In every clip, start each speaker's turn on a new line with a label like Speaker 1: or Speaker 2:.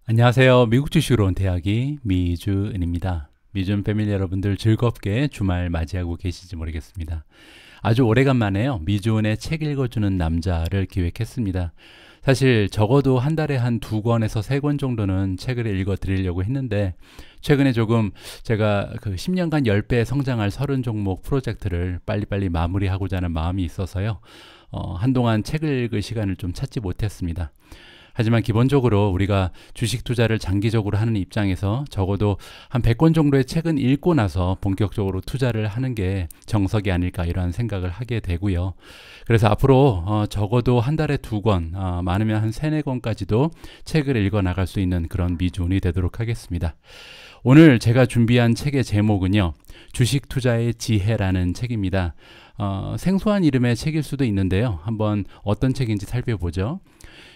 Speaker 1: 안녕하세요. 미국 주식으로 온 대학이 미주은입니다. 미주은 패밀리 여러분들 즐겁게 주말 맞이하고 계시지 모르겠습니다. 아주 오래간만에요. 미주은의 책 읽어주는 남자를 기획했습니다. 사실 적어도 한 달에 한 2권에서 3권 정도는 책을 읽어 드리려고 했는데 최근에 조금 제가 그 10년간 10배 성장할 30종목 프로젝트를 빨리빨리 마무리하고자 하는 마음이 있어서요. 한동안 책을 읽을 시간을 좀 찾지 못했습니다. 하지만 기본적으로 우리가 주식 투자를 장기적으로 하는 입장에서 적어도 한 100권 정도의 책은 읽고 나서 본격적으로 투자를 하는 게 정석이 아닐까 이런 생각을 하게 되고요. 그래서 앞으로 적어도 한 달에 2권, 많으면 한 3, 4권까지도 책을 읽어 나갈 수 있는 그런 미주은이 되도록 하겠습니다. 오늘 제가 준비한 책의 제목은요. 주식 투자의 지혜라는 책입니다. 생소한 이름의 책일 수도 있는데요. 한번 어떤 책인지 살펴보죠.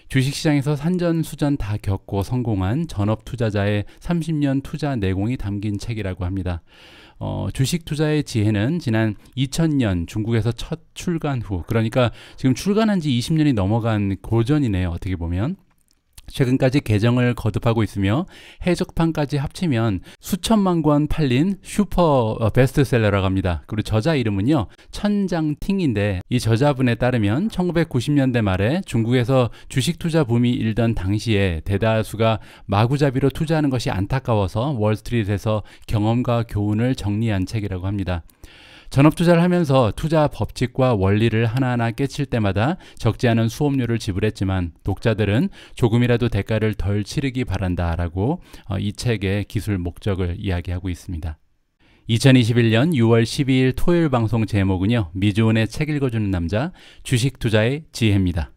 Speaker 1: 주식시장에서 산전수전 다 겪고 성공한 전업 투자자의 30년 투자 내공이 담긴 책이라고 합니다. 주식 투자의 지혜는 지난 2000년 중국에서 첫 출간 후, 그러니까 지금 출간한 지 20년이 넘어간 고전이네요. 어떻게 보면. 최근까지 개정을 거듭하고 있으며 해적판까지 합치면 수천만 권 팔린 슈퍼 베스트셀러라고 합니다. 그리고 저자 이름은요 천장팅인데 이 저자분에 따르면 1990년대 말에 중국에서 주식 투자 붐이 일던 당시에 대다수가 마구잡이로 투자하는 것이 안타까워서 월스트리트에서 경험과 교훈을 정리한 책이라고 합니다. 전업 투자를 하면서 투자 법칙과 원리를 하나하나 깨칠 때마다 적지 않은 수업료를 지불했지만 독자들은 조금이라도 대가를 덜 치르기 바란다라고 이 책의 기술 목적을 이야기하고 있습니다. 2021년 6월 12일 토요일 방송 제목은요. 미주은의 책 읽어주는 남자, 주식 투자의 지혜입니다.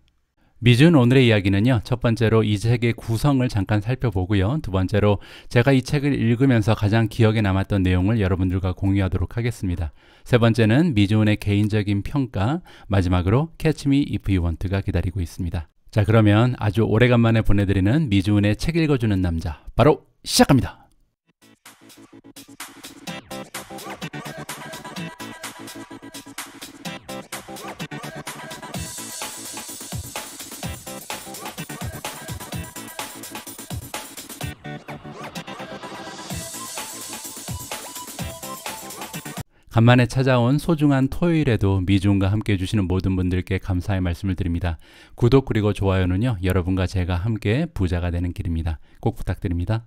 Speaker 1: 미주은 오늘의 이야기는요. 첫 번째로 이 책의 구성을 잠깐 살펴보고요. 두 번째로 제가 이 책을 읽으면서 가장 기억에 남았던 내용을 여러분들과 공유하도록 하겠습니다. 세 번째는 미주은의 개인적인 평가, 마지막으로 Catch Me If You Want가 기다리고 있습니다. 자, 그러면 아주 오래간만에 보내드리는 미주은의 책 읽어주는 남자, 바로 시작합니다. 간만에 찾아온 소중한 토요일에도 미주은과 함께 해주시는 모든 분들께 감사의 말씀을 드립니다. 구독 그리고 좋아요는요. 여러분과 제가 함께 부자가 되는 길입니다. 꼭 부탁드립니다.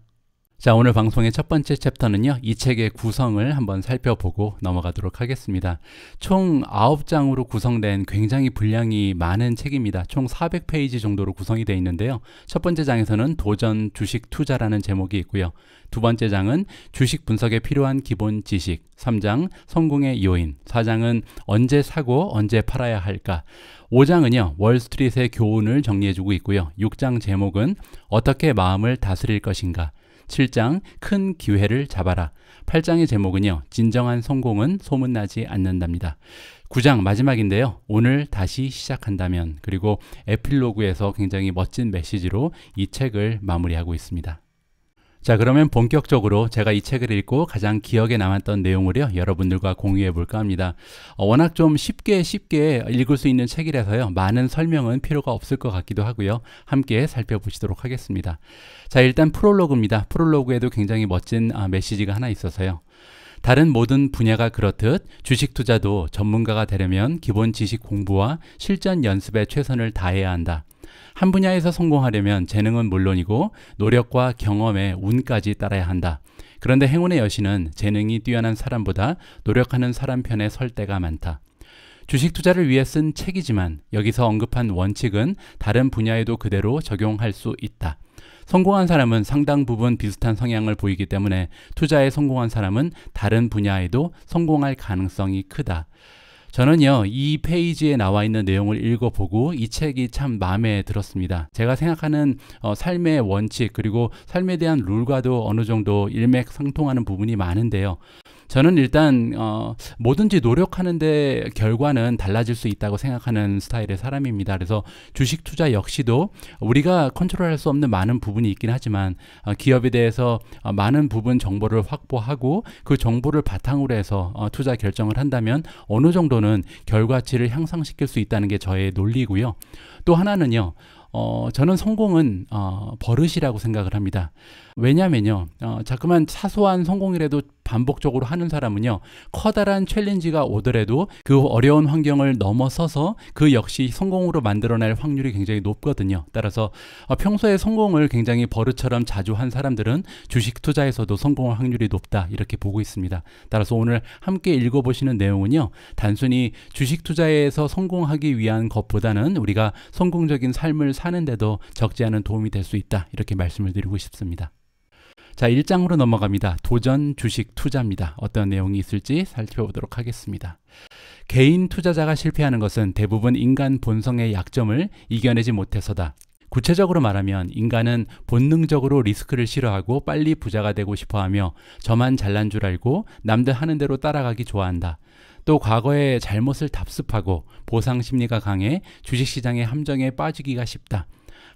Speaker 1: 자, 오늘 방송의 첫 번째 챕터는요. 이 책의 구성을 한번 살펴보고 넘어가도록 하겠습니다. 총 9장으로 구성된 굉장히 분량이 많은 책입니다. 총 400페이지 정도로 구성이 되어 있는데요. 첫 번째 장에서는 도전 주식 투자라는 제목이 있고요. 두 번째 장은 주식 분석에 필요한 기본 지식, 3장 성공의 요인, 4장은 언제 사고 언제 팔아야 할까, 5장은요 월스트리트의 교훈을 정리해주고 있고요. 6장 제목은 어떻게 마음을 다스릴 것인가, 7장 큰 기회를 잡아라, 8장의 제목은요 진정한 성공은 소문나지 않는답니다. 9장 마지막인데요. 오늘 다시 시작한다면, 그리고 에필로그에서 굉장히 멋진 메시지로 이 책을 마무리하고 있습니다. 자, 그러면 본격적으로 제가 이 책을 읽고 가장 기억에 남았던 내용을요 여러분들과 공유해 볼까 합니다. 워낙 좀 쉽게 읽을 수 있는 책이라서요 많은 설명은 필요가 없을 것 같기도 하고요. 함께 살펴보시도록 하겠습니다. 자, 일단 프롤로그입니다. 프롤로그에도 굉장히 멋진 메시지가 하나 있어서요. 다른 모든 분야가 그렇듯 주식 투자도 전문가가 되려면 기본 지식 공부와 실전 연습에 최선을 다해야 한다. 한 분야에서 성공하려면 재능은 물론이고 노력과 경험에 운까지 따라야 한다. 그런데 행운의 여신은 재능이 뛰어난 사람보다 노력하는 사람 편에 설 때가 많다. 주식 투자를 위해 쓴 책이지만 여기서 언급한 원칙은 다른 분야에도 그대로 적용할 수 있다. 성공한 사람은 상당 부분 비슷한 성향을 보이기 때문에 투자에 성공한 사람은 다른 분야에도 성공할 가능성이 크다. 저는요 이 페이지에 나와 있는 내용을 읽어보고 이 책이 참 마음에 들었습니다. 제가 생각하는 삶의 원칙, 그리고 삶에 대한 룰과도 어느 정도 일맥상통하는 부분이 많은데요. 저는 일단 뭐든지 노력하는데 결과는 달라질 수 있다고 생각하는 스타일의 사람입니다. 그래서 주식 투자 역시도 우리가 컨트롤할 수 없는 많은 부분이 있긴 하지만 기업에 대해서 많은 부분 정보를 확보하고 그 정보를 바탕으로 해서 투자 결정을 한다면 어느 정도는 결과치를 향상시킬 수 있다는 게 저의 논리고요. 또 하나는요. 저는 성공은 버릇이라고 생각을 합니다. 왜냐면요, 자꾸만 사소한 성공이라도 반복적으로 하는 사람은요, 커다란 챌린지가 오더라도 그 어려운 환경을 넘어서서 그 역시 성공으로 만들어낼 확률이 굉장히 높거든요. 따라서 평소에 성공을 굉장히 버릇처럼 자주 한 사람들은 주식 투자에서도 성공할 확률이 높다, 이렇게 보고 있습니다. 따라서 오늘 함께 읽어보시는 내용은요, 단순히 주식 투자에서 성공하기 위한 것보다는 우리가 성공적인 삶을 사는데도 적지 않은 도움이 될 수 있다, 이렇게 말씀을 드리고 싶습니다. 자, 1장으로 넘어갑니다. 도전 주식 투자입니다. 어떤 내용이 있을지 살펴보도록 하겠습니다. 개인 투자자가 실패하는 것은 대부분 인간 본성의 약점을 이겨내지 못해서다. 구체적으로 말하면 인간은 본능적으로 리스크를 싫어하고 빨리 부자가 되고 싶어하며 저만 잘난 줄 알고 남들 하는 대로 따라가기 좋아한다. 또 과거의 잘못을 답습하고 보상 심리가 강해 주식시장의 함정에 빠지기가 쉽다.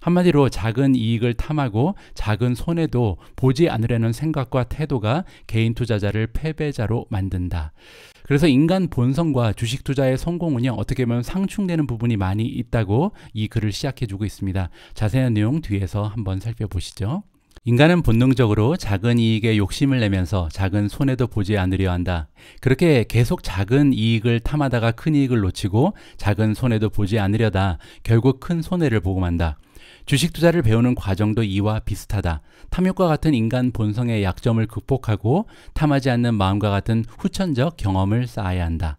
Speaker 1: 한마디로 작은 이익을 탐하고 작은 손해도 보지 않으려는 생각과 태도가 개인 투자자를 패배자로 만든다. 그래서 인간 본성과 주식 투자의 성공은요, 어떻게 보면 상충되는 부분이 많이 있다고 이 글을 시작해주고 있습니다. 자세한 내용 뒤에서 한번 살펴보시죠. 인간은 본능적으로 작은 이익에 욕심을 내면서 작은 손해도 보지 않으려 한다. 그렇게 계속 작은 이익을 탐하다가 큰 이익을 놓치고 작은 손해도 보지 않으려다 결국 큰 손해를 보고 만다. 주식 투자를 배우는 과정도 이와 비슷하다. 탐욕과 같은 인간 본성의 약점을 극복하고 탐하지 않는 마음과 같은 후천적 경험을 쌓아야 한다.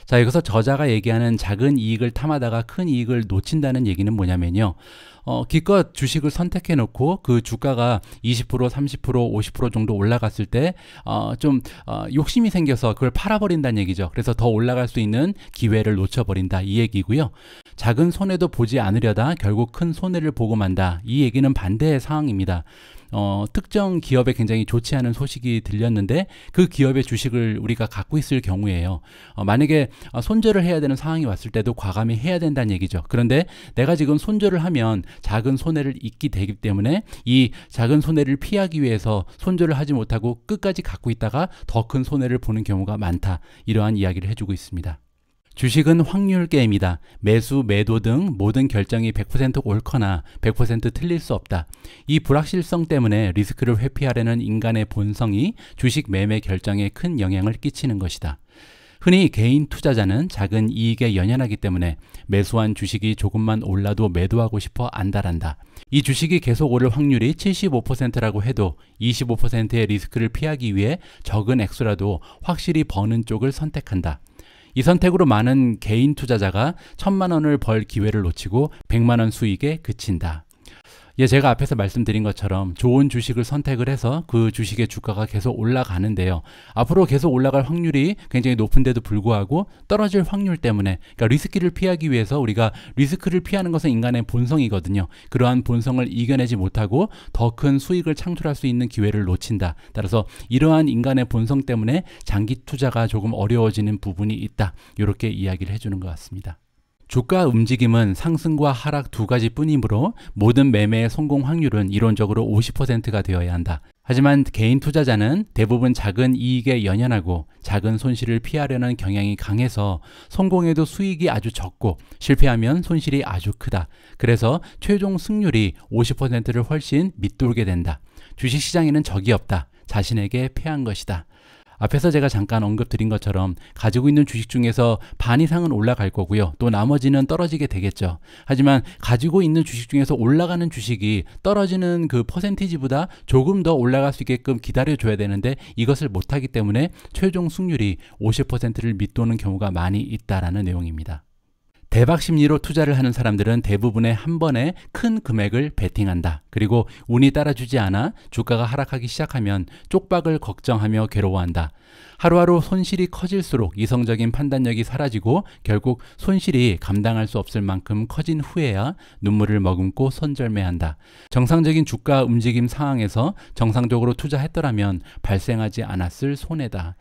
Speaker 1: 자, 여기서 저자가 얘기하는 작은 이익을 탐하다가 큰 이익을 놓친다는 얘기는 뭐냐면요, 기껏 주식을 선택해 놓고 그 주가가 20%, 30%, 50% 정도 올라갔을 때 욕심이 생겨서 그걸 팔아버린다는 얘기죠. 그래서 더 올라갈 수 있는 기회를 놓쳐버린다, 이 얘기고요. 작은 손해도 보지 않으려다 결국 큰 손해를 보고 만다, 이 얘기는 반대의 상황입니다. 특정 기업에 굉장히 좋지 않은 소식이 들렸는데 그 기업의 주식을 우리가 갖고 있을 경우에요, 만약에 손절을 해야 되는 상황이 왔을 때도 과감히 해야 된다는 얘기죠. 그런데 내가 지금 손절을 하면 작은 손해를 입게 되기 때문에 이 작은 손해를 피하기 위해서 손절을 하지 못하고 끝까지 갖고 있다가 더 큰 손해를 보는 경우가 많다, 이러한 이야기를 해주고 있습니다. 주식은 확률 게임이다. 매수, 매도 등 모든 결정이 100% 옳거나 100% 틀릴 수 없다. 이 불확실성 때문에 리스크를 회피하려는 인간의 본성이 주식 매매 결정에 큰 영향을 끼치는 것이다. 흔히 개인 투자자는 작은 이익에 연연하기 때문에 매수한 주식이 조금만 올라도 매도하고 싶어 안달한다. 이 주식이 계속 오를 확률이 75%라고 해도 25%의 리스크를 피하기 위해 적은 액수라도 확실히 버는 쪽을 선택한다. 이 선택으로 많은 개인 투자자가 1,000만 원을 벌 기회를 놓치고 100만 원 수익에 그친다. 제가 앞에서 말씀드린 것처럼 좋은 주식을 선택을 해서 그 주식의 주가가 계속 올라가는데요, 앞으로 계속 올라갈 확률이 굉장히 높은데도 불구하고 떨어질 확률 때문에, 그러니까 리스크를 피하기 위해서, 우리가 리스크를 피하는 것은 인간의 본성이거든요. 그러한 본성을 이겨내지 못하고 더 큰 수익을 창출할 수 있는 기회를 놓친다. 따라서 이러한 인간의 본성 때문에 장기 투자가 조금 어려워지는 부분이 있다, 이렇게 이야기를 해주는 것 같습니다. 주가 움직임은 상승과 하락 두 가지 뿐이므로 모든 매매의 성공 확률은 이론적으로 50%가 되어야 한다. 하지만 개인 투자자는 대부분 작은 이익에 연연하고 작은 손실을 피하려는 경향이 강해서 성공해도 수익이 아주 적고 실패하면 손실이 아주 크다. 그래서 최종 승률이 50%를 훨씬 밑돌게 된다. 주식시장에는 적이 없다. 자신에게 패한 것이다. 앞에서 제가 잠깐 언급드린 것처럼 가지고 있는 주식 중에서 반 이상은 올라갈 거고요, 또 나머지는 떨어지게 되겠죠. 하지만 가지고 있는 주식 중에서 올라가는 주식이 떨어지는 그 퍼센티지보다 조금 더 올라갈 수 있게끔 기다려줘야 되는데 이것을 못하기 때문에 최종 승률이 50%를 밑도는 경우가 많이 있다라는 내용입니다. 대박 심리로 투자를 하는 사람들은 대부분의 한 번에 큰 금액을 베팅한다. 그리고 운이 따라주지 않아 주가가 하락하기 시작하면 쪽박을 걱정하며 괴로워한다. 하루하루 손실이 커질수록 이성적인 판단력이 사라지고 결국 손실이 감당할 수 없을 만큼 커진 후에야 눈물을 머금고 손절매한다. 정상적인 주가 움직임 상황에서 정상적으로 투자했더라면 발생하지 않았을 손해다.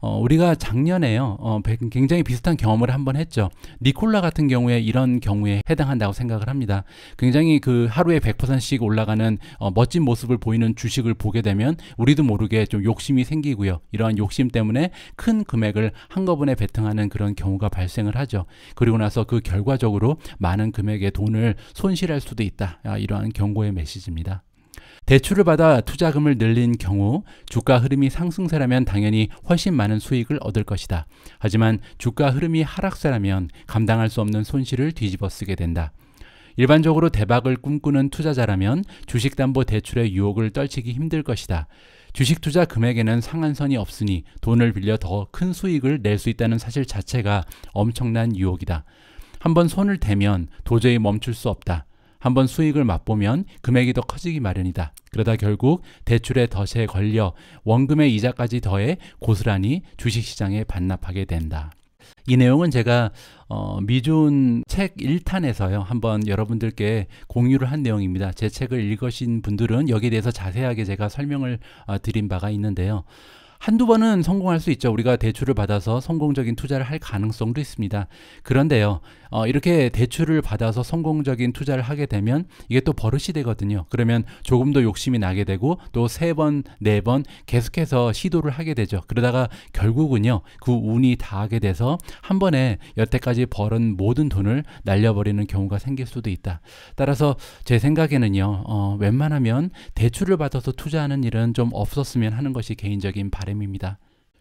Speaker 1: 우리가 작년에요, 굉장히 비슷한 경험을 한번 했죠. 니콜라 같은 경우에 이런 경우에 해당한다고 생각을 합니다. 굉장히 그 하루에 100%씩 올라가는 멋진 모습을 보이는 주식을 보게 되면 우리도 모르게 좀 욕심이 생기고요. 이러한 욕심 때문에 큰 금액을 한꺼번에 베팅하는 그런 경우가 발생을 하죠. 그리고 나서 그 결과적으로 많은 금액의 돈을 손실할 수도 있다. 이러한 경고의 메시지입니다. 대출을 받아 투자금을 늘린 경우 주가 흐름이 상승세라면 당연히 훨씬 많은 수익을 얻을 것이다. 하지만 주가 흐름이 하락세라면 감당할 수 없는 손실을 뒤집어 쓰게 된다. 일반적으로 대박을 꿈꾸는 투자자라면 주식담보대출의 유혹을 떨치기 힘들 것이다. 주식 투자 금액에는 상한선이 없으니 돈을 빌려 더 큰 수익을 낼 수 있다는 사실 자체가 엄청난 유혹이다. 한번 손을 대면 도저히 멈출 수 없다. 한번 수익을 맛보면 금액이 더 커지기 마련이다. 그러다 결국 대출의 덫에 걸려 원금의 이자까지 더해 고스란히 주식시장에 반납하게 된다. 이 내용은 제가 미준 책 1탄에서요 한번 여러분들께 공유를 한 내용입니다. 제 책을 읽으신 분들은 여기에 대해서 자세하게 제가 설명을 드린 바가 있는데요. 한두 번은 성공할 수 있죠. 우리가 대출을 받아서 성공적인 투자를 할 가능성도 있습니다. 그런데요, 이렇게 대출을 받아서 성공적인 투자를 하게 되면 이게 또 버릇이 되거든요. 그러면 조금 더 욕심이 나게 되고 또 3번, 4번 계속해서 시도를 하게 되죠. 그러다가 결국은요, 그 운이 닿게 돼서 한 번에 여태까지 벌은 모든 돈을 날려버리는 경우가 생길 수도 있다. 따라서 제 생각에는요, 웬만하면 대출을 받아서 투자하는 일은 좀 없었으면 하는 것이 개인적인 바람입니다.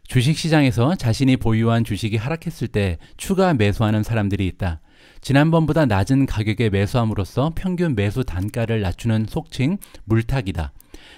Speaker 1: 주식시장에서 자신이 보유한 주식이 하락했을 때 추가 매수하는 사람들이 있다. 지난번보다 낮은 가격에 매수함으로써 평균 매수 단가를 낮추는 속칭 물타기다.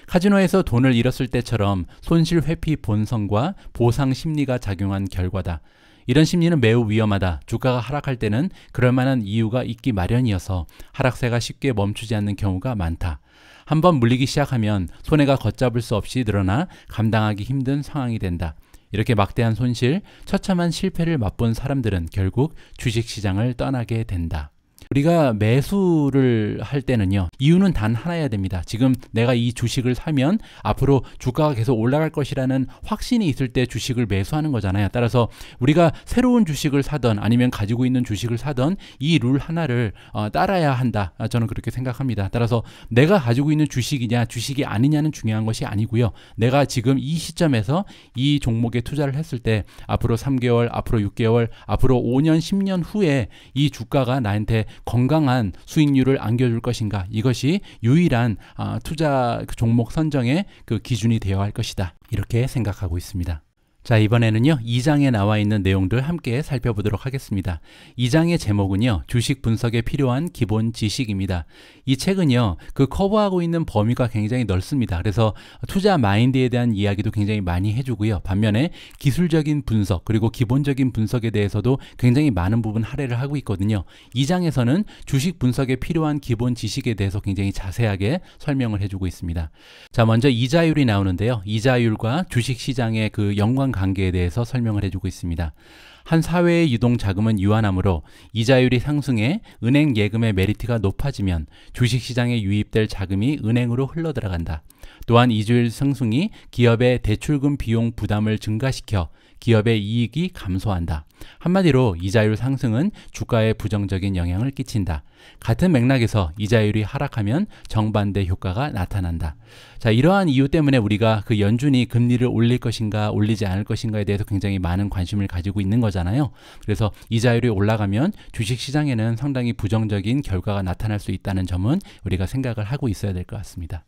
Speaker 1: 카지노에서 돈을 잃었을 때처럼 손실 회피 본성과 보상 심리가 작용한 결과다. 이런 심리는 매우 위험하다. 주가가 하락할 때는 그럴 만한 이유가 있기 마련이어서 하락세가 쉽게 멈추지 않는 경우가 많다. 한번 물리기 시작하면 손해가 걷잡을 수 없이 늘어나 감당하기 힘든 상황이 된다. 이렇게 막대한 손실, 처참한 실패를 맛본 사람들은 결국 주식시장을 떠나게 된다. 우리가 매수를 할 때는요, 이유는 단 하나여야 됩니다. 지금 내가 이 주식을 사면 앞으로 주가가 계속 올라갈 것이라는 확신이 있을 때 주식을 매수하는 거잖아요. 따라서 우리가 새로운 주식을 사던 아니면 가지고 있는 주식을 사던 이 룰 하나를 따라야 한다. 저는 그렇게 생각합니다. 따라서 내가 가지고 있는 주식이냐 주식이 아니냐는 중요한 것이 아니고요. 내가 지금 이 시점에서 이 종목에 투자를 했을 때 앞으로 3개월, 앞으로 6개월, 앞으로 5년, 10년 후에 이 주가가 나한테 건강한 수익률을 안겨줄 것인가, 이것이 유일한 투자 종목 선정의 그 기준이 되어야 할 것이다. 이렇게 생각하고 있습니다. 자, 이번에는요 2장에 나와 있는 내용들 함께 살펴보도록 하겠습니다. 2장의 제목은요 주식 분석에 필요한 기본 지식입니다. 이 책은요 그 커버하고 있는 범위가 굉장히 넓습니다. 그래서 투자 마인드에 대한 이야기도 굉장히 많이 해주고요. 반면에 기술적인 분석 그리고 기본적인 분석에 대해서도 굉장히 많은 부분 할애를 하고 있거든요. 2장에서는 주식 분석에 필요한 기본 지식에 대해서 굉장히 자세하게 설명을 해주고 있습니다. 자, 먼저 이자율이 나오는데요. 이자율과 주식시장의 그 연관 관계에 대해서 설명을 해주고 있습니다. 한 사회의 유동 자금은 유한하므로 이자율이 상승해 은행 예금의 메리트가 높아지면 주식시장에 유입될 자금이 은행으로 흘러들어간다. 또한 이자율 상승이 기업의 대출금 비용 부담을 증가시켜 기업의 이익이 감소한다. 한마디로 이자율 상승은 주가에 부정적인 영향을 끼친다. 같은 맥락에서 이자율이 하락하면 정반대 효과가 나타난다. 자, 이러한 이유 때문에 우리가 그 연준이 금리를 올릴 것인가 올리지 않을 것인가에 대해서 굉장히 많은 관심을 가지고 있는 거잖아요. 그래서 이자율이 올라가면 주식시장에는 상당히 부정적인 결과가 나타날 수 있다는 점은 우리가 생각을 하고 있어야 될 것 같습니다.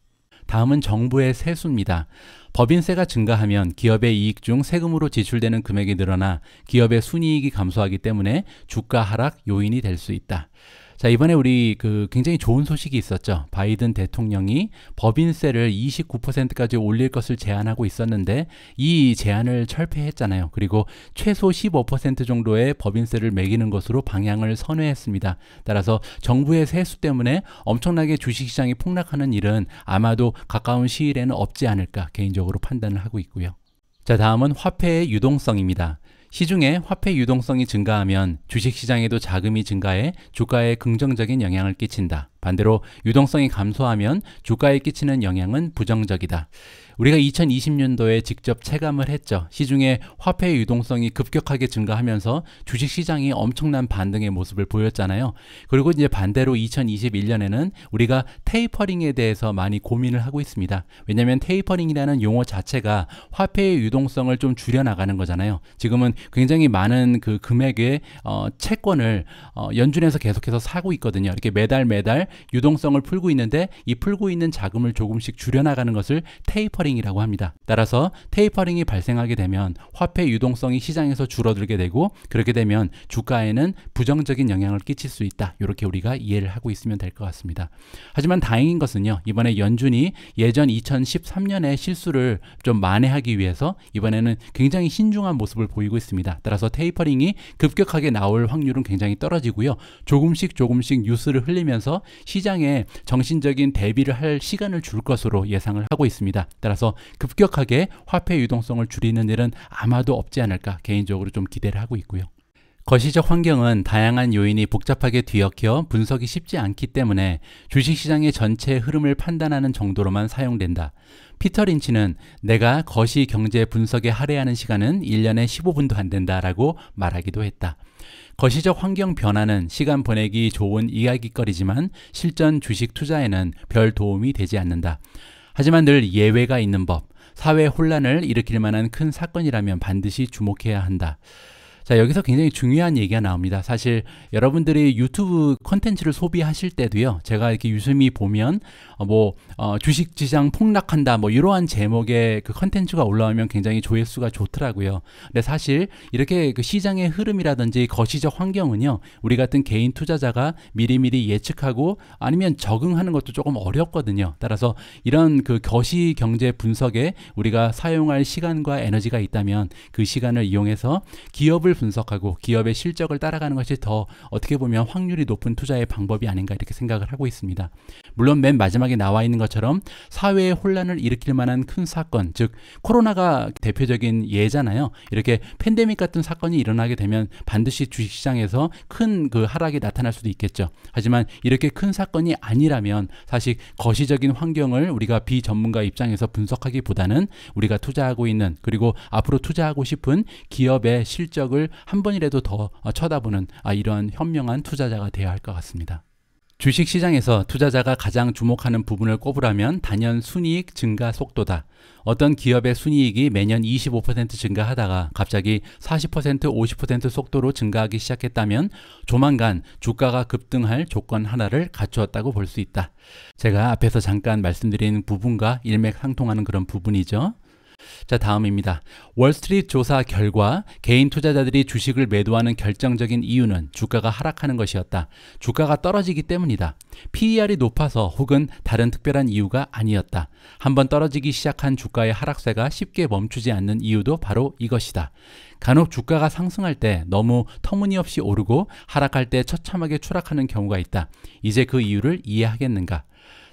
Speaker 1: 다음은 정부의 세수입니다. 법인세가 증가하면 기업의 이익 중 세금으로 지출되는 금액이 늘어나 기업의 순이익이 감소하기 때문에 주가 하락 요인이 될 수 있다. 자, 이번에 우리 굉장히 좋은 소식이 있었죠. 바이든 대통령이 법인세를 29%까지 올릴 것을 제안하고 있었는데 이 제안을 철폐했잖아요. 그리고 최소 15% 정도의 법인세를 매기는 것으로 방향을 선회했습니다. 따라서 정부의 세수 때문에 엄청나게 주식시장이 폭락하는 일은 아마도 가까운 시일에는 없지 않을까 개인적으로 판단을 하고 있고요. 자, 다음은 화폐의 유동성입니다. 시중에 화폐 유동성이 증가하면 주식시장에도 자금이 증가해 주가에 긍정적인 영향을 끼친다. 반대로 유동성이 감소하면 주가에 끼치는 영향은 부정적이다. 우리가 2020년도에 직접 체감을 했죠. 시중에 화폐의 유동성이 급격하게 증가하면서 주식시장이 엄청난 반등의 모습을 보였잖아요. 그리고 이제 반대로 2021년에는 우리가 테이퍼링에 대해서 많이 고민을 하고 있습니다. 왜냐하면 테이퍼링이라는 용어 자체가 화폐의 유동성을 좀 줄여나가는 거잖아요. 지금은 굉장히 많은 그 금액의 채권을 연준에서 계속해서 사고 있거든요. 이렇게 매달 유동성을 풀고 있는데 이 풀고 있는 자금을 조금씩 줄여나가는 것을 테이퍼링이라고 합니다. 따라서 테이퍼링이 발생하게 되면 화폐 유동성이 시장에서 줄어들게 되고 그렇게 되면 주가에는 부정적인 영향을 끼칠 수 있다. 이렇게 우리가 이해를 하고 있으면 될 것 같습니다. 하지만 다행인 것은요. 이번에 연준이 예전 2013년의 실수를 좀 만회하기 위해서 이번에는 굉장히 신중한 모습을 보이고 있습니다. 따라서 테이퍼링이 급격하게 나올 확률은 굉장히 떨어지고요. 조금씩 뉴스를 흘리면서 시장에 정신적인 대비를 할 시간을 줄 것으로 예상을 하고 있습니다. 따라서 급격하게 화폐 유동성을 줄이는 일은 아마도 없지 않을까 개인적으로 좀 기대를 하고 있고요. 거시적 환경은 다양한 요인이 복잡하게 뒤엉켜 분석이 쉽지 않기 때문에 주식시장의 전체 흐름을 판단하는 정도로만 사용된다. 피터 린치는 내가 거시 경제 분석에 할애하는 시간은 1년에 15분도 안 된다라고 말하기도 했다. 거시적 환경 변화는 시간 보내기 좋은 이야기거리지만 실전 주식 투자에는 별 도움이 되지 않는다. 하지만 늘 예외가 있는 법, 사회 혼란을 일으킬 만한 큰 사건이라면 반드시 주목해야 한다. 자, 여기서 굉장히 중요한 얘기가 나옵니다. 사실 여러분들이 유튜브 콘텐츠를 소비하실 때도요. 제가 이렇게 유심히 보면 주식시장 폭락한다 이러한 제목의 그 콘텐츠가 올라오면 굉장히 조회수가 좋더라고요. 근데 사실 이렇게 그 시장의 흐름이라든지 거시적 환경은요. 우리 같은 개인 투자자가 미리미리 예측하고 아니면 적응하는 것도 조금 어렵거든요. 따라서 이런 그 거시 경제 분석에 우리가 사용할 시간과 에너지가 있다면 그 시간을 이용해서 기업을 분석하고 기업의 실적을 따라가는 것이 더 어떻게 보면 확률이 높은 투자의 방법이 아닌가 이렇게 생각을 하고 있습니다. 물론 맨 마지막에 나와 있는 것처럼 사회에 혼란을 일으킬 만한 큰 사건, 즉 코로나가 대표적인 예잖아요. 이렇게 팬데믹 같은 사건이 일어나게 되면 반드시 주식시장에서 큰 그 하락이 나타날 수도 있겠죠. 하지만 이렇게 큰 사건이 아니라면 사실 거시적인 환경을 우리가 비전문가 입장에서 분석하기보다는 우리가 투자하고 있는 그리고 앞으로 투자하고 싶은 기업의 실적을 한 번이라도 더 쳐다보는 이러한 현명한 투자자가 되어야 할 것 같습니다. 주식시장에서 투자자가 가장 주목하는 부분을 꼽으라면 단연 순이익 증가 속도다. 어떤 기업의 순이익이 매년 25% 증가하다가 갑자기 40%, 50% 속도로 증가하기 시작했다면 조만간 주가가 급등할 조건 하나를 갖추었다고 볼 수 있다. 제가 앞에서 잠깐 말씀드린 부분과 일맥상통하는 그런 부분이죠. 자, 다음입니다. 월스트리트 조사 결과 개인 투자자들이 주식을 매도하는 결정적인 이유는 주가가 하락하는 것이었다. 주가가 떨어지기 때문이다. PER이 높아서 혹은 다른 특별한 이유가 아니었다. 한번 떨어지기 시작한 주가의 하락세가 쉽게 멈추지 않는 이유도 바로 이것이다. 간혹 주가가 상승할 때 너무 터무니없이 오르고 하락할 때 처참하게 추락하는 경우가 있다. 이제 그 이유를 이해하겠는가?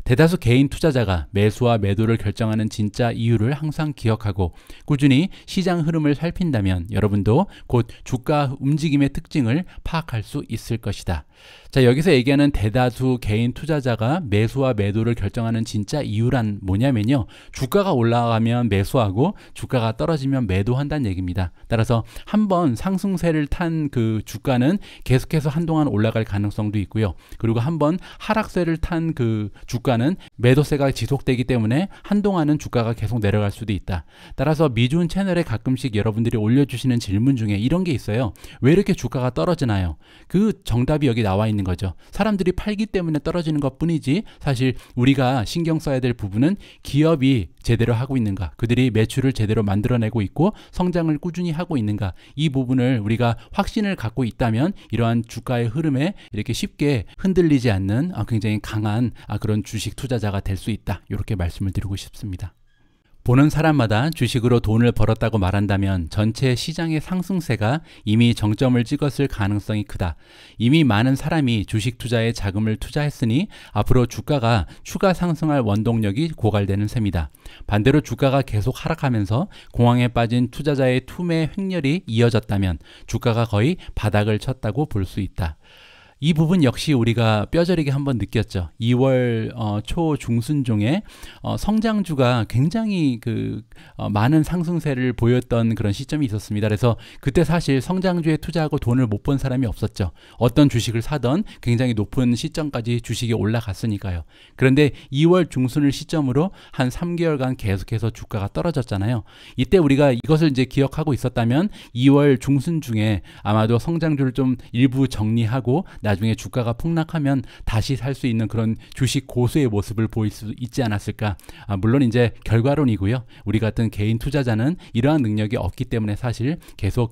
Speaker 1: 대다수 개인 투자자가 매수와 매도를 결정하는 진짜 이유를 항상 기억하고 꾸준히 시장 흐름을 살핀다면 여러분도 곧 주가 움직임의 특징을 파악할 수 있을 것이다. 자, 여기서 얘기하는 대다수 개인 투자자가 매수와 매도를 결정하는 진짜 이유란 뭐냐면요. 주가가 올라가면 매수하고 주가가 떨어지면 매도한다는 얘기입니다. 따라서 한번 상승세를 탄 그 주가는 계속해서 한동안 올라갈 가능성도 있고요. 그리고 한번 하락세를 탄 그 주가는 매도세가 지속되기 때문에 한동안은 주가가 계속 내려갈 수도 있다. 따라서 미준 채널에 가끔씩 여러분들이 올려주시는 질문 중에 이런 게 있어요. 왜 이렇게 주가가 떨어지나요? 그 정답이 여기 나와 있는 거죠. 사람들이 팔기 때문에 떨어지는 것 뿐이지 사실 우리가 신경 써야 될 부분은 기업이 제대로 하고 있는가, 그들이 매출을 제대로 만들어내고 있고 성장을 꾸준히 하고 있는가, 이 부분을 우리가 확신을 갖고 있다면 이러한 주가의 흐름에 이렇게 쉽게 흔들리지 않는 굉장히 강한 그런 주식 투자자가 될 수 있다. 이렇게 말씀을 드리고 싶습니다. 보는 사람마다 주식으로 돈을 벌었다고 말한다면 전체 시장의 상승세가 이미 정점을 찍었을 가능성이 크다. 이미 많은 사람이 주식 투자에 자금을 투자했으니 앞으로 주가가 추가 상승할 원동력이 고갈되는 셈이다. 반대로 주가가 계속 하락하면서 공황에 빠진 투자자의 투매 횡렬이 이어졌다면 주가가 거의 바닥을 쳤다고 볼 수 있다. 이 부분 역시 우리가 뼈저리게 한번 느꼈죠. 2월 초 중순중에 성장주가 굉장히 많은 상승세를 보였던 그런 시점이 있었습니다. 그래서 그때 사실 성장주에 투자하고 돈을 못 번 사람이 없었죠. 어떤 주식을 사던 굉장히 높은 시점까지 주식이 올라갔으니까요. 그런데 2월 중순을 시점으로 한 3개월간 계속해서 주가가 떨어졌잖아요. 이때 우리가 이것을 이제 기억하고 있었다면 2월 중순 중에 아마도 성장주를 좀 일부 정리하고 나중에 주가가 폭락하면 다시 살 수 있는 그런 주식 고수의 모습을 보일 수 있지 않았을까. 물론 이제 결과론이고요. 우리 같은 개인 투자자는 이러한 능력이 없기 때문에 사실 계속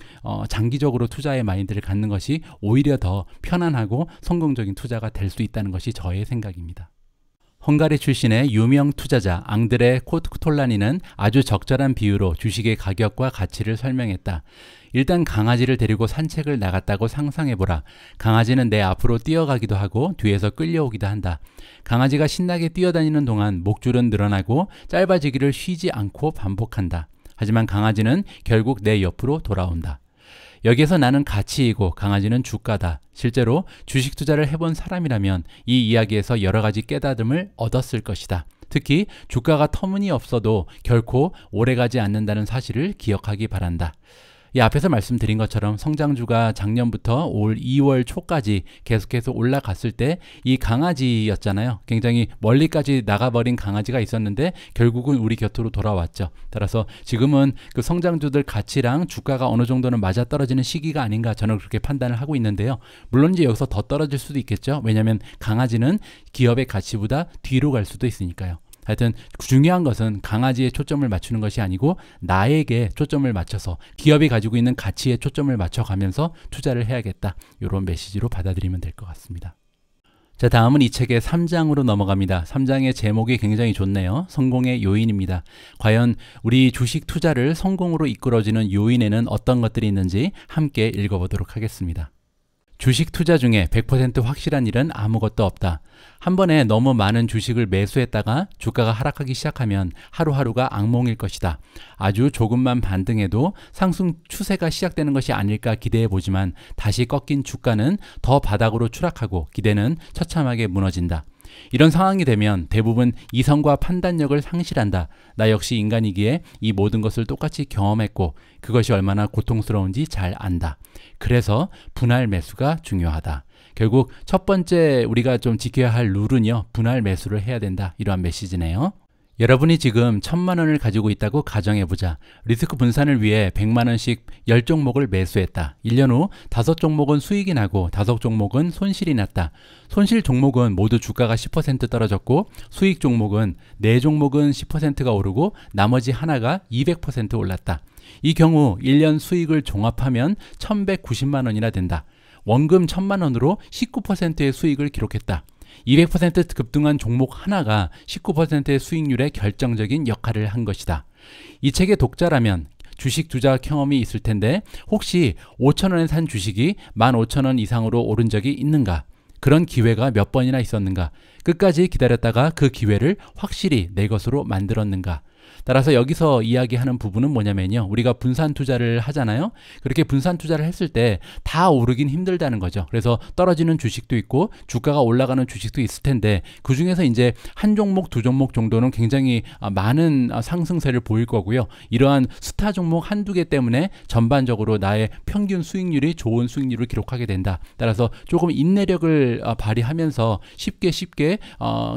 Speaker 1: 장기적으로 투자의 마인드를 갖는 것이 오히려 더 편안하고 성공적인 투자가 될 수 있다는 것이 저의 생각입니다. 헝가리 출신의 유명 투자자 앙드레 코톨라니는 아주 적절한 비유로 주식의 가격과 가치를 설명했다. 일단 강아지를 데리고 산책을 나갔다고 상상해보라. 강아지는 내 앞으로 뛰어가기도 하고 뒤에서 끌려오기도 한다. 강아지가 신나게 뛰어다니는 동안 목줄은 늘어나고 짧아지기를 쉬지 않고 반복한다. 하지만 강아지는 결국 내 옆으로 돌아온다. 여기에서 나는 가치이고 강아지는 주가다. 실제로 주식 투자를 해본 사람이라면 이 이야기에서 여러 가지 깨달음을 얻었을 것이다. 특히 주가가 터무니없어도 결코 오래가지 않는다는 사실을 기억하기 바란다. 이 앞에서 말씀드린 것처럼 성장주가 작년부터 올 2월 초까지 계속해서 올라갔을 때 이 강아지였잖아요. 굉장히 멀리까지 나가버린 강아지가 있었는데 결국은 우리 곁으로 돌아왔죠. 따라서 지금은 그 성장주들 가치랑 주가가 어느 정도는 맞아떨어지는 시기가 아닌가 저는 그렇게 판단을 하고 있는데요. 물론 이제 여기서 더 떨어질 수도 있겠죠. 왜냐하면 강아지는 기업의 가치보다 뒤로 갈 수도 있으니까요. 하여튼 중요한 것은 강아지에 초점을 맞추는 것이 아니고 나에게 초점을 맞춰서 기업이 가지고 있는 가치에 초점을 맞춰가면서 투자를 해야겠다. 이런 메시지로 받아들이면 될 것 같습니다. 자, 다음은 이 책의 3장으로 넘어갑니다. 3장의 제목이 굉장히 좋네요. 성공의 요인입니다. 과연 우리 주식 투자를 성공으로 이끌어주는 요인에는 어떤 것들이 있는지 함께 읽어보도록 하겠습니다. 주식 투자 중에 100% 확실한 일은 아무것도 없다. 한 번에 너무 많은 주식을 매수했다가 주가가 하락하기 시작하면 하루하루가 악몽일 것이다. 아주 조금만 반등해도 상승 추세가 시작되는 것이 아닐까 기대해보지만 다시 꺾인 주가는 더 바닥으로 추락하고 기대는 처참하게 무너진다. 이런 상황이 되면 대부분 이성과 판단력을 상실한다. 나 역시 인간이기에 이 모든 것을 똑같이 경험했고 그것이 얼마나 고통스러운지 잘 안다. 그래서 분할 매수가 중요하다. 결국 첫 번째 우리가 좀 지켜야 할 룰은요. 분할 매수를 해야 된다. 이러한 메시지네요. 여러분이 지금 1000만 원을 가지고 있다고 가정해보자. 리스크 분산을 위해 100만 원씩 10종목을 매수했다. 1년 후 5종목은 수익이 나고 5종목은 손실이 났다. 손실 종목은 모두 주가가 10% 떨어졌고 수익 종목은 4종목은 10%가 오르고 나머지 하나가 200% 올랐다. 이 경우 1년 수익을 종합하면 1190만 원이나 된다. 원금 1000만 원으로 19%의 수익을 기록했다. 200% 급등한 종목 하나가 19%의 수익률에 결정적인 역할을 한 것이다. 이 책의 독자라면 주식 투자 경험이 있을 텐데 혹시 5,000원에 산 주식이 15,000원 이상으로 오른 적이 있는가? 그런 기회가 몇 번이나 있었는가? 끝까지 기다렸다가 그 기회를 확실히 내 것으로 만들었는가? 따라서 여기서 이야기하는 부분은 뭐냐면요. 우리가 분산 투자를 하잖아요. 그렇게 분산 투자를 했을 때 다 오르긴 힘들다는 거죠. 그래서 떨어지는 주식도 있고 주가가 올라가는 주식도 있을 텐데 그 중에서 이제 한 종목, 두 종목 정도는 굉장히 많은 상승세를 보일 거고요. 이러한 스타 종목 한두 개 때문에 전반적으로 나의 평균 수익률이 좋은 수익률을 기록하게 된다. 따라서 조금 인내력을 발휘하면서 쉽게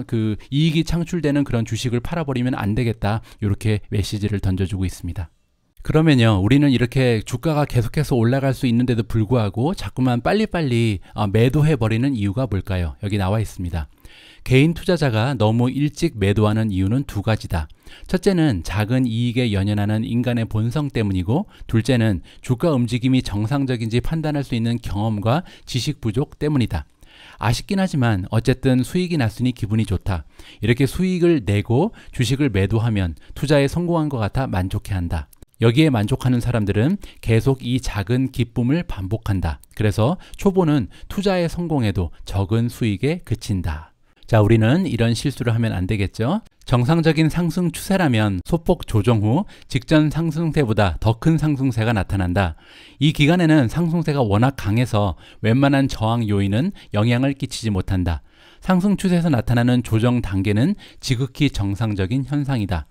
Speaker 1: 그 이익이 창출되는 그런 주식을 팔아버리면 안 되겠다. 이렇게 메시지를 던져주고 있습니다. 그러면요, 우리는 이렇게 주가가 계속해서 올라갈 수 있는데도 불구하고 자꾸만 빨리빨리 매도해버리는 이유가 뭘까요? 여기 나와 있습니다. 개인 투자자가 너무 일찍 매도하는 이유는 두 가지다. 첫째는 작은 이익에 연연하는 인간의 본성 때문이고, 둘째는 주가 움직임이 정상적인지 판단할 수 있는 경험과 지식 부족 때문이다. 아쉽긴 하지만 어쨌든 수익이 났으니 기분이 좋다. 이렇게 수익을 내고 주식을 매도하면 투자에 성공한 것 같아 만족해한다. 여기에 만족하는 사람들은 계속 이 작은 기쁨을 반복한다. 그래서 초보는 투자에 성공해도 적은 수익에 그친다. 자, 우리는 이런 실수를 하면 안 되겠죠. 정상적인 상승 추세라면 소폭 조정 후 직전 상승세보다 더 큰 상승세가 나타난다. 이 기간에는 상승세가 워낙 강해서 웬만한 저항 요인은 영향을 끼치지 못한다. 상승 추세에서 나타나는 조정 단계는 지극히 정상적인 현상이다.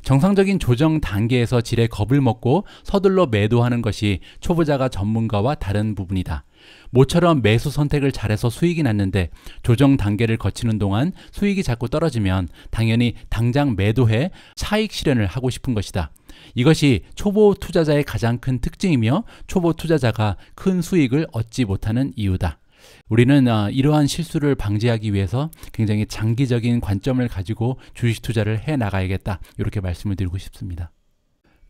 Speaker 1: 정상적인 조정 단계에서 지레 겁을 먹고 서둘러 매도하는 것이 초보자가 전문가와 다른 부분이다. 모처럼 매수 선택을 잘해서 수익이 났는데 조정 단계를 거치는 동안 수익이 자꾸 떨어지면 당연히 당장 매도해 차익 실현을 하고 싶은 것이다. 이것이 초보 투자자의 가장 큰 특징이며 초보 투자자가 큰 수익을 얻지 못하는 이유다. 우리는 이러한 실수를 방지하기 위해서 굉장히 장기적인 관점을 가지고 주식 투자를 해 나가야겠다, 이렇게 말씀을 드리고 싶습니다.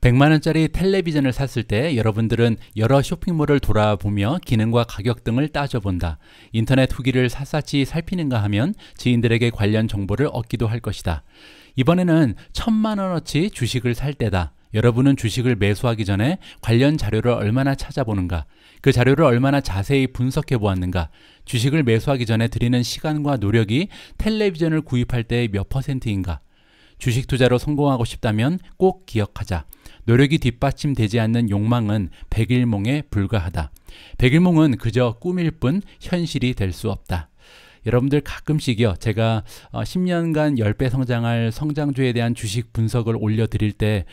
Speaker 1: 100만원짜리 텔레비전을 샀을 때 여러분들은 여러 쇼핑몰을 돌아보며 기능과 가격 등을 따져본다. 인터넷 후기를 샅샅이 살피는가 하면 지인들에게 관련 정보를 얻기도 할 것이다. 이번에는 1000만원어치 주식을 살 때다. 여러분은 주식을 매수하기 전에 관련 자료를 얼마나 찾아보는가, 그 자료를 얼마나 자세히 분석해 보았는가, 주식을 매수하기 전에 들이는 시간과 노력이 텔레비전을 구입할 때의 몇 %인가. 주식 투자로 성공하고 싶다면 꼭 기억하자. 노력이 뒷받침되지 않는 욕망은 백일몽에 불과하다. 백일몽은 그저 꿈일 뿐 현실이 될 수 없다. 여러분들 가끔씩요, 제가 10년간 10배 성장할 성장주에 대한 주식 분석을 올려드릴 때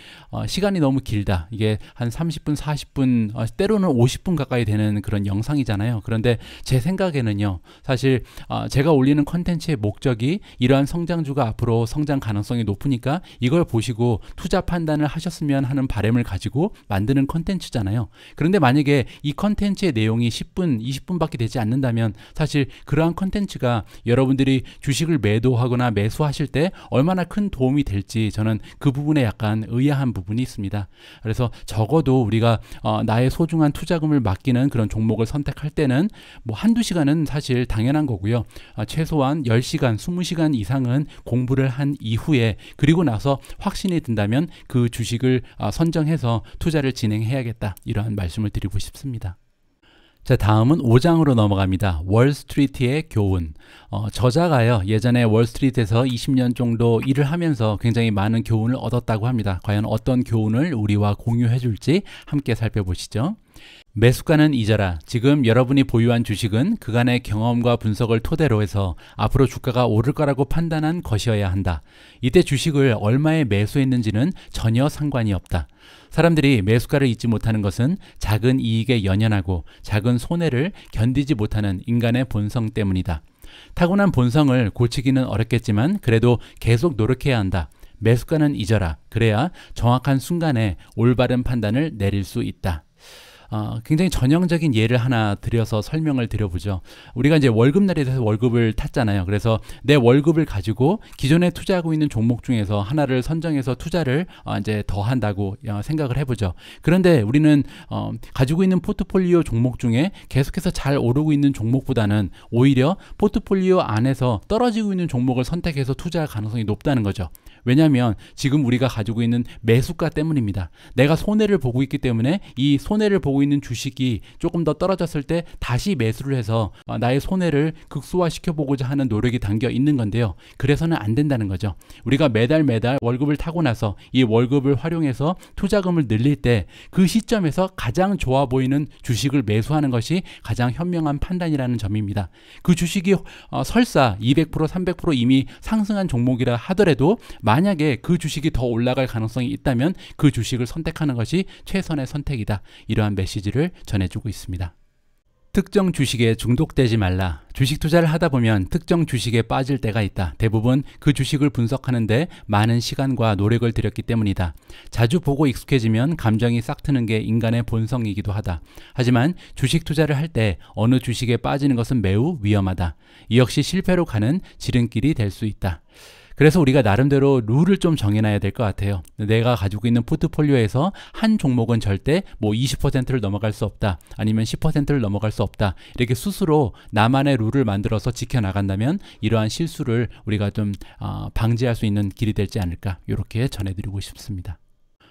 Speaker 1: 시간이 너무 길다, 이게 한 30분, 40분, 때로는 50분 가까이 되는 그런 영상이잖아요. 그런데 제 생각에는요, 사실 제가 올리는 컨텐츠의 목적이 이러한 성장주가 앞으로 성장 가능성이 높으니까 이걸 보시고 투자 판단을 하셨으면 하는 바람을 가지고 만드는 컨텐츠잖아요. 그런데 만약에 이 컨텐츠의 내용이 10분, 20분밖에 되지 않는다면 사실 그러한 컨텐츠가 여러분들이 주식을 매도하거나 매수하실 때 얼마나 큰 도움이 될지 저는 그 부분에 약간 의아한 부분이 있습니다. 그래서 적어도 우리가 나의 소중한 투자금을 맡기는 그런 종목을 선택할 때는 뭐 한두 시간은 사실 당연한 거고요. 최소한 10시간, 20시간 이상은 공부를 한 이후에, 그리고 나서 확신이 든다면 그 주식을 선정해서 투자를 진행해야겠다, 이러한 말씀을 드리고 싶습니다. 자, 다음은 5장으로 넘어갑니다. 월스트리트의 교훈. 저자가요, 예전에 월스트리트에서 20년 정도 일을 하면서 굉장히 많은 교훈을 얻었다고 합니다. 과연 어떤 교훈을 우리와 공유해 줄지 함께 살펴보시죠. 매수가는 잊어라. 지금 여러분이 보유한 주식은 그간의 경험과 분석을 토대로 해서 앞으로 주가가 오를 거라고 판단한 것이어야 한다. 이때 주식을 얼마에 매수했는지는 전혀 상관이 없다. 사람들이 매수가를 잊지 못하는 것은 작은 이익에 연연하고 작은 손해를 견디지 못하는 인간의 본성 때문이다. 타고난 본성을 고치기는 어렵겠지만 그래도 계속 노력해야 한다. 매수가는 잊어라. 그래야 정확한 순간에 올바른 판단을 내릴 수 있다. 굉장히 전형적인 예를 하나 들여서 설명을 드려보죠. 우리가 이제 월급날에 대해서 월급을 탔잖아요. 그래서 내 월급을 가지고 기존에 투자하고 있는 종목 중에서 하나를 선정해서 투자를 이제 더 한다고 생각을 해보죠. 그런데 우리는 가지고 있는 포트폴리오 종목 중에 계속해서 잘 오르고 있는 종목보다는 오히려 포트폴리오 안에서 떨어지고 있는 종목을 선택해서 투자할 가능성이 높다는 거죠. 왜냐하면 지금 우리가 가지고 있는 매수가 때문입니다. 내가 손해를 보고 있기 때문에 이 손해를 보고 있는 주식이 조금 더 떨어졌을 때 다시 매수를 해서 나의 손해를 극소화시켜 보고자 하는 노력이 담겨 있는 건데요. 그래서는 안 된다는 거죠. 우리가 매달 월급을 타고 나서 이 월급을 활용해서 투자금을 늘릴 때 그 시점에서 가장 좋아 보이는 주식을 매수하는 것이 가장 현명한 판단이라는 점입니다. 그 주식이 설사 200%, 300% 이미 상승한 종목이라 하더라도 만약에 그 주식이 더 올라갈 가능성이 있다면 그 주식을 선택하는 것이 최선의 선택이다. 이러한 메시지를 전해주고 있습니다. 특정 주식에 중독되지 말라. 주식 투자를 하다 보면 특정 주식에 빠질 때가 있다. 대부분 그 주식을 분석하는데 많은 시간과 노력을 들였기 때문이다. 자주 보고 익숙해지면 감정이 싹트는 게 인간의 본성이기도 하다. 하지만 주식 투자를 할 때 어느 주식에 빠지는 것은 매우 위험하다. 이 역시 실패로 가는 지름길이 될 수 있다. 그래서 우리가 나름대로 룰을 좀 정해놔야 될 것 같아요. 내가 가지고 있는 포트폴리오에서 한 종목은 절대 뭐 20%를 넘어갈 수 없다, 아니면 10%를 넘어갈 수 없다, 이렇게 스스로 나만의 룰을 만들어서 지켜나간다면 이러한 실수를 우리가 좀 방지할 수 있는 길이 되지 않을까, 이렇게 전해드리고 싶습니다.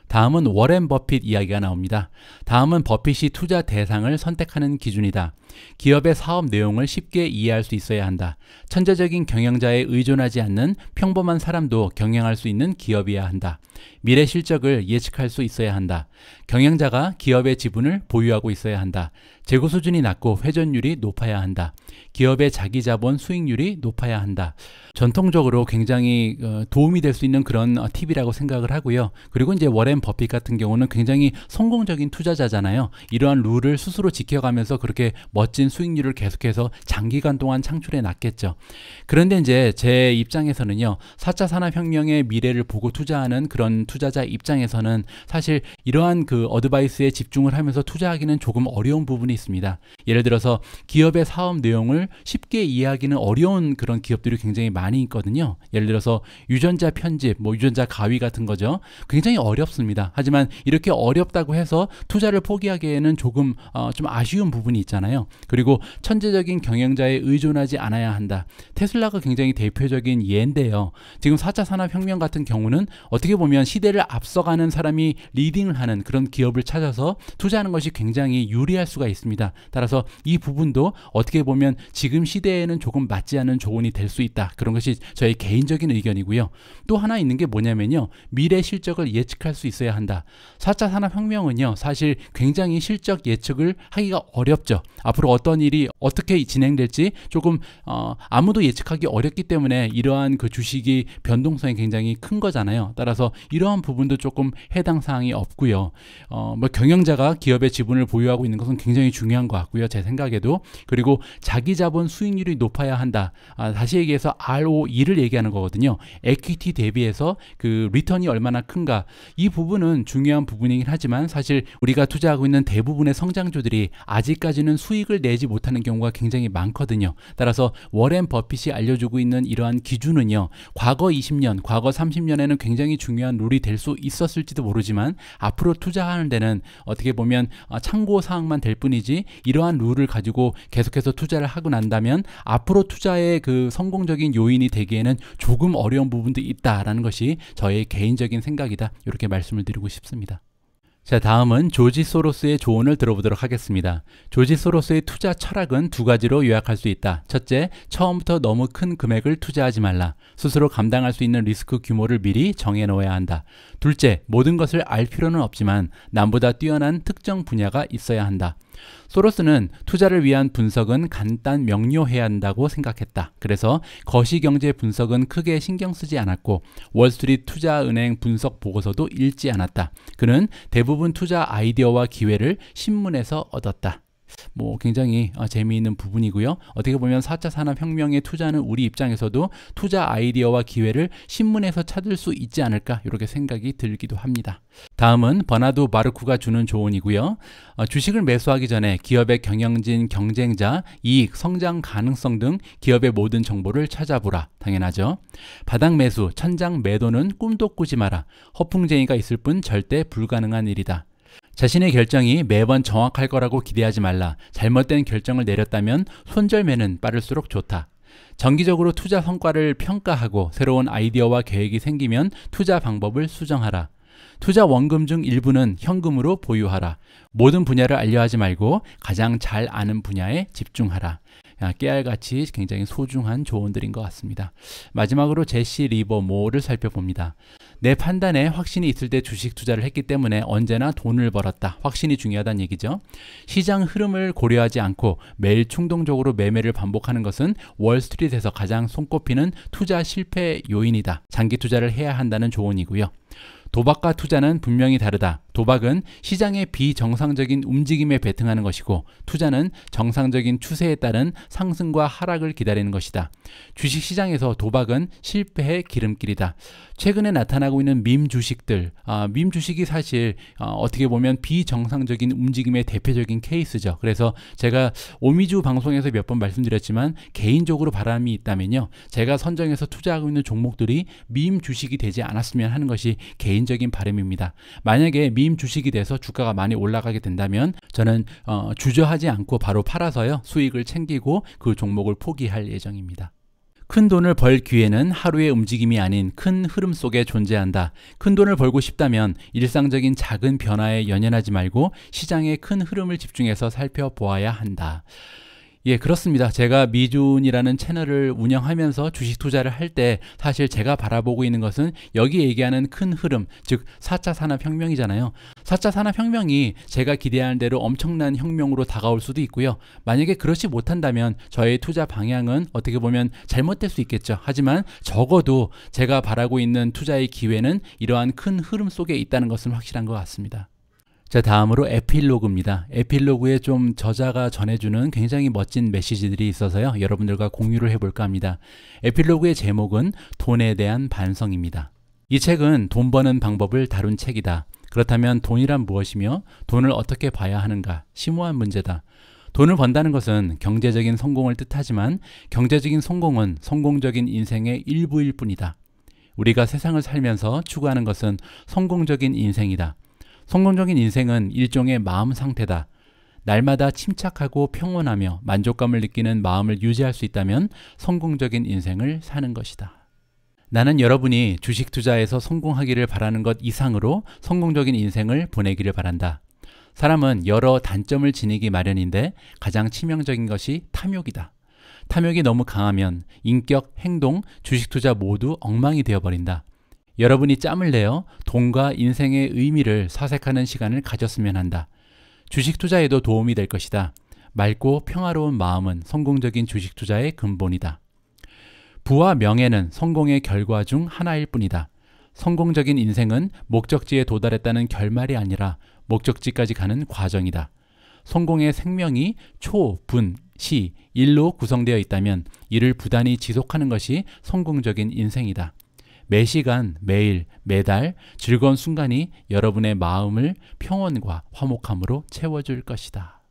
Speaker 1: 다음은 워렌 버핏 이야기가 나옵니다. 다음은 버핏이 투자 대상을 선택하는 기준이다. 기업의 사업 내용을 쉽게 이해할 수 있어야 한다. 천재적인 경영자에 의존하지 않는 평범한 사람도 경영할 수 있는 기업이어야 한다. 미래 실적을 예측할 수 있어야 한다. 경영자가 기업의 지분을 보유하고 있어야 한다. 재고 수준이 낮고 회전율이 높아야 한다. 기업의 자기자본 수익률이 높아야 한다. 전통적으로 굉장히 도움이 될 수 있는 그런 팁이라고 생각을 하고요. 그리고 이제 워렌 버핏 같은 경우는 굉장히 성공적인 투자자잖아요. 이러한 룰을 스스로 지켜가면서 그렇게 멋진 수익률을 계속해서 장기간 동안 창출해 놨겠죠. 그런데 이제 제 입장에서는요, 4차 산업혁명의 미래를 보고 투자하는 그런 투자자 입장에서는 사실 이러한 그 어드바이스에 집중을 하면서 투자하기는 조금 어려운 부분이 있습니다. 예를 들어서 기업의 사업 내용을 쉽게 이해하기는 어려운 그런 기업들이 굉장히 많이 있거든요. 예를 들어서 유전자 편집, 유전자 가위 같은 거죠. 굉장히 어렵습니다. 하지만 이렇게 어렵다고 해서 투자를 포기하기에는 조금 좀 아쉬운 부분이 있잖아요. 그리고 천재적인 경영자에 의존하지 않아야 한다. 테슬라가 굉장히 대표적인 예인데요. 지금 4차 산업혁명 같은 경우는 어떻게 보면 시대를 앞서가는 사람이 리딩을 하는 그런 기업을 찾아서 투자하는 것이 굉장히 유리할 수가 있습니다. 따라서 이 부분도 어떻게 보면 지금 시대에는 조금 맞지 않은 조언이 될 수 있다. 그런 것이 저의 개인적인 의견이고요. 또 하나 있는 게 뭐냐면요, 미래 실적을 예측할 수 있어야 한다. 4차 산업혁명은요, 사실 굉장히 실적 예측을 하기가 어렵죠. 앞으로 어떤 일이 어떻게 진행될지 조금 아무도 예측하기 어렵기 때문에 이러한 그 주식이 변동성이 굉장히 큰 거잖아요. 따라서 이러한 부분도 조금 해당 사항이 없고요. 경영자가 기업의 지분을 보유하고 있는 것은 굉장히 중요한 것 같고요, 제 생각에도. 그리고 자기 자본 수익률이 높아야 한다. 다시 얘기해서 ROE를 얘기하는 거거든요. 에퀴티 대비해서 그 리턴이 얼마나 큰가. 이 부분은 중요한 부분이긴 하지만 사실 우리가 투자하고 있는 대부분의 성장주들이 아직까지는 수익을 내지 못하는 경우가 굉장히 많거든요. 따라서 워렌 버핏이 알려주고 있는 이러한 기준은요, 과거 20년, 과거 30년에는 굉장히 중요한 룰이 될 수 있었을지도 모르지만 앞으로 투자하는 데는 어떻게 보면 참고 사항만 될 뿐이지, 이러한 룰을 가지고 계속해서 투자를 하고 난다면 앞으로 투자의 그 성공적인 요인이 되기에는 조금 어려운 부분도 있다라는 것이 저의 개인적인 생각이다. 이렇게 말씀을 드리고 싶습니다. 자, 다음은 조지 소로스의 조언을 들어보도록 하겠습니다. 조지 소로스의 투자 철학은 두 가지로 요약할 수 있다. 첫째, 처음부터 너무 큰 금액을 투자하지 말라. 스스로 감당할 수 있는 리스크 규모를 미리 정해놓아야 한다. 둘째, 모든 것을 알 필요는 없지만 남보다 뛰어난 특정 분야가 있어야 한다. 소로스는 투자를 위한 분석은 간단 명료해야 한다고 생각했다. 그래서 거시경제 분석은 크게 신경 쓰지 않았고 월스트리트 투자은행 분석 보고서도 읽지 않았다. 그는 대부분 투자 아이디어와 기회를 신문에서 얻었다. 굉장히 재미있는 부분이고요. 어떻게 보면 4차 산업혁명에 투자하는 우리 입장에서도 투자 아이디어와 기회를 신문에서 찾을 수 있지 않을까, 이렇게 생각이 들기도 합니다. 다음은 버나드 바르쿠가 주는 조언이고요. 주식을 매수하기 전에 기업의 경영진, 경쟁자, 이익, 성장 가능성 등 기업의 모든 정보를 찾아보라. 당연하죠. 바닥 매수, 천장 매도는 꿈도 꾸지 마라. 허풍쟁이가 있을 뿐 절대 불가능한 일이다. 자신의 결정이 매번 정확할 거라고 기대하지 말라. 잘못된 결정을 내렸다면 손절매는 빠를수록 좋다. 정기적으로 투자 성과를 평가하고 새로운 아이디어와 계획이 생기면 투자 방법을 수정하라. 투자 원금 중 일부는 현금으로 보유하라. 모든 분야를 알려하지 말고 가장 잘 아는 분야에 집중하라. 깨알같이 굉장히 소중한 조언들인 것 같습니다. 마지막으로 제시 리버모어를 살펴봅니다. 내 판단에 확신이 있을 때 주식 투자를 했기 때문에 언제나 돈을 벌었다. 확신이 중요하다는 얘기죠. 시장 흐름을 고려하지 않고 매일 충동적으로 매매를 반복하는 것은 월스트리트에서 가장 손꼽히는 투자 실패 요인이다. 장기 투자를 해야 한다는 조언이고요. 도박과 투자는 분명히 다르다. 도박은 시장의 비정상적인 움직임에 베팅하는 것이고 투자는 정상적인 추세에 따른 상승과 하락을 기다리는 것이다. 주식시장에서 도박은 실패의 기름길이다. 최근에 나타나고 있는 밈 주식들, 밈 주식이 사실 어떻게 보면 비정상적인 움직임의 대표적인 케이스죠. 그래서 제가 오미주 방송에서 몇 번 말씀드렸지만 개인적으로 바람이 있다면요, 제가 선정해서 투자하고 있는 종목들이 밈 주식이 되지 않았으면 하는 것이 개인적인 바람입니다. 만약에 밈 주식이 돼서 주가가 많이 올라가게 된다면 저는 주저하지 않고 바로 팔아서요, 수익을 챙기고 그 종목을 포기할 예정입니다. 큰 돈을 벌 기회는 하루의 움직임이 아닌 큰 흐름 속에 존재한다. 큰 돈을 벌고 싶다면 일상적인 작은 변화에 연연하지 말고 시장의 큰 흐름을 집중해서 살펴보아야 한다. 예, 그렇습니다. 제가 미준이라는 채널을 운영하면서 주식 투자를 할 때 사실 제가 바라보고 있는 것은 여기 얘기하는 큰 흐름, 즉 4차 산업혁명이잖아요. 4차 산업혁명이 제가 기대하는 대로 엄청난 혁명으로 다가올 수도 있고요. 만약에 그렇지 못한다면 저의 투자 방향은 어떻게 보면 잘못될 수 있겠죠. 하지만 적어도 제가 바라고 있는 투자의 기회는 이러한 큰 흐름 속에 있다는 것은 확실한 것 같습니다. 자, 다음으로 에필로그입니다. 에필로그에 좀 저자가 전해주는 굉장히 멋진 메시지들이 있어서요. 여러분들과 공유를 해볼까 합니다. 에필로그의 제목은 돈에 대한 반성입니다. 이 책은 돈 버는 방법을 다룬 책이다. 그렇다면 돈이란 무엇이며 돈을 어떻게 봐야 하는가? 심오한 문제다. 돈을 번다는 것은 경제적인 성공을 뜻하지만 경제적인 성공은 성공적인 인생의 일부일 뿐이다. 우리가 세상을 살면서 추구하는 것은 성공적인 인생이다. 성공적인 인생은 일종의 마음 상태다. 날마다 침착하고 평온하며 만족감을 느끼는 마음을 유지할 수 있다면 성공적인 인생을 사는 것이다. 나는 여러분이 주식 투자에서 성공하기를 바라는 것 이상으로 성공적인 인생을 보내기를 바란다. 사람은 여러 단점을 지니기 마련인데 가장 치명적인 것이 탐욕이다. 탐욕이 너무 강하면 인격, 행동, 주식 투자 모두 엉망이 되어버린다. 여러분이 짬을 내어 돈과 인생의 의미를 사색하는 시간을 가졌으면 한다. 주식 투자에도 도움이 될 것이다. 맑고 평화로운 마음은 성공적인 주식 투자의 근본이다. 부와 명예는 성공의 결과 중 하나일 뿐이다. 성공적인 인생은 목적지에 도달했다는 결말이 아니라 목적지까지 가는 과정이다. 성공의 생명이 초, 분, 시, 일로 구성되어 있다면 이를 부단히 지속하는 것이 성공적인 인생이다. 매 시간, 매일, 매달 즐거운 순간이 여러분의 마음을 평온과 화목함으로 채워줄 것이다.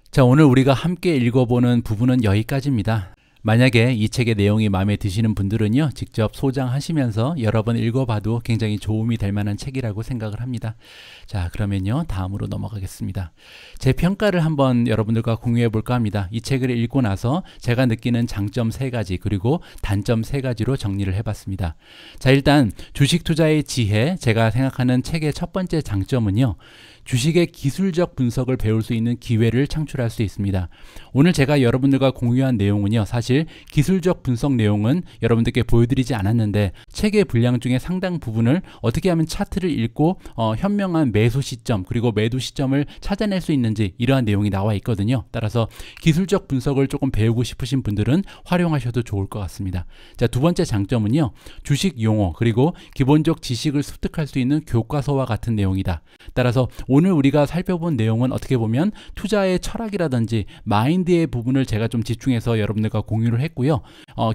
Speaker 1: 자, 오늘 우리가 함께 읽어보는 부분은 여기까지입니다. 만약에 이 책의 내용이 마음에 드시는 분들은요, 직접 소장하시면서 여러 번 읽어봐도 굉장히 도움이 될 만한 책이라고 생각을 합니다. 자, 그러면요, 다음으로 넘어가겠습니다. 제 평가를 한번 여러분들과 공유해 볼까 합니다. 이 책을 읽고 나서 제가 느끼는 장점 3가지 그리고 단점 3가지로 정리를 해봤습니다. 자, 일단 주식 투자의 지혜, 제가 생각하는 책의 첫 번째 장점은요, 주식의 기술적 분석을 배울 수 있는 기회를 창출할 수 있습니다. 오늘 제가 여러분들과 공유한 내용은요, 사실 기술적 분석 내용은 여러분들께 보여드리지 않았는데 책의 분량 중에 상당 부분을 어떻게 하면 차트를 읽고 현명한 매수 시점 그리고 매도 시점을 찾아낼 수 있는지 이러한 내용이 나와 있거든요. 따라서 기술적 분석을 조금 배우고 싶으신 분들은 활용하셔도 좋을 것 같습니다. 자, 두 번째 장점은요, 주식 용어 그리고 기본적 지식을 습득할 수 있는 교과서와 같은 내용이다. 따라서 오늘 우리가 살펴본 내용은 어떻게 보면 투자의 철학이라든지 마인드의 부분을 제가 좀 집중해서 여러분들과 공유를 했고요.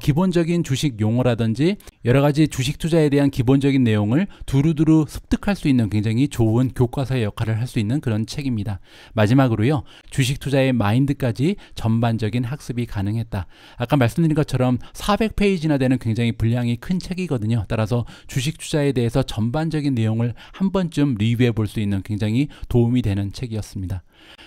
Speaker 1: 기본적인 주식 용어라든지 여러 가지 주식 투자에 대한 기본적인 내용을 두루두루 습득할 수 있는 굉장히 좋은 교과서의 역할을 할 수 있는 그런 책입니다. 마지막으로요, 주식 투자의 마인드까지 전반적인 학습이 가능했다. 아까 말씀드린 것처럼 400페이지나 되는 굉장히 분량이 큰 책이거든요. 따라서 주식 투자에 대해서 전반적인 내용을 한 번쯤 리뷰해 볼 수 있는 굉장히 도움이 되는 책이었습니다.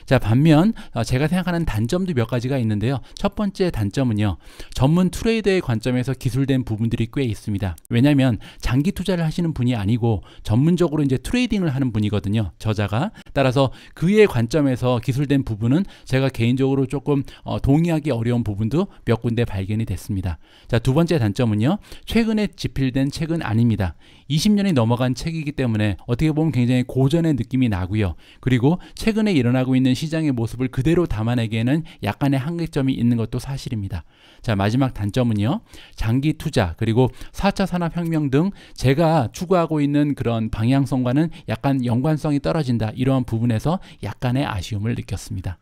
Speaker 1: 자, 반면 제가 생각하는 단점도 몇 가지가 있는데요. 첫 번째 단점은요, 전문 트레이더의 관점에서 기술된 부분들이 꽤 있습니다. 왜냐하면 장기 투자를 하시는 분이 아니고 전문적으로 이제 트레이딩을 하는 분이거든요, 저자가. 따라서 그의 관점에서 기술된 부분은 제가 개인적으로 조금 동의하기 어려운 부분도 몇 군데 발견이 됐습니다. 자, 두 번째 단점은요, 최근에 집필된 책은 아닙니다. 20년이 넘어간 책이기 때문에 어떻게 보면 굉장히 고전의 느낌이 나고요. 그리고 최근에 일어나고 있는 시장의 모습을 그대로 담아내기에는 약간의 한계점이 있는 것도 사실입니다. 자, 마지막 단점은요, 장기 투자 그리고 4차 산업혁명 등 제가 추구하고 있는 그런 방향성과는 약간 연관성이 떨어진다. 이러한 부분에서 약간의 아쉬움을 느꼈습니다.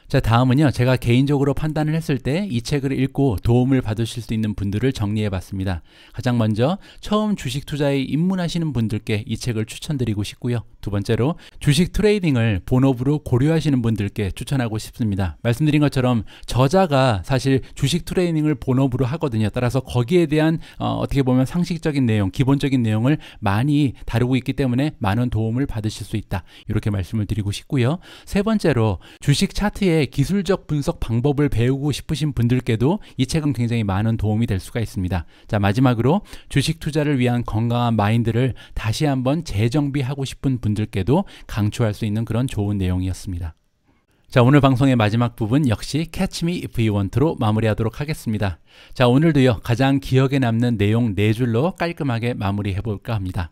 Speaker 1: 자, 다음은요, 제가 개인적으로 판단을 했을 때 이 책을 읽고 도움을 받으실 수 있는 분들을 정리해 봤습니다. 가장 먼저 처음 주식 투자에 입문하시는 분들께 이 책을 추천드리고 싶고요. 두 번째로 주식 트레이딩을 본업으로 고려하시는 분들께 추천하고 싶습니다. 말씀드린 것처럼 저자가 사실 주식 트레이딩을 본업으로 하거든요. 따라서 거기에 대한 어떻게 보면 상식적인 내용, 기본적인 내용을 많이 다루고 있기 때문에 많은 도움을 받으실 수 있다. 이렇게 말씀을 드리고 싶고요. 세 번째로 주식 차트의 기술적 분석 방법을 배우고 싶으신 분들께도 이 책은 굉장히 많은 도움이 될 수가 있습니다. 자, 마지막으로 주식 투자를 위한 건강한 마인드를 다시 한번 재정비하고 싶은 분들께도 강추할 수 있는 그런 좋은 내용이었습니다. 자, 오늘 방송의 마지막 부분 역시 Catch Me If You Want로 마무리하도록 하겠습니다. 자, 오늘도요 가장 기억에 남는 내용 4줄로 깔끔하게 마무리해 볼까 합니다.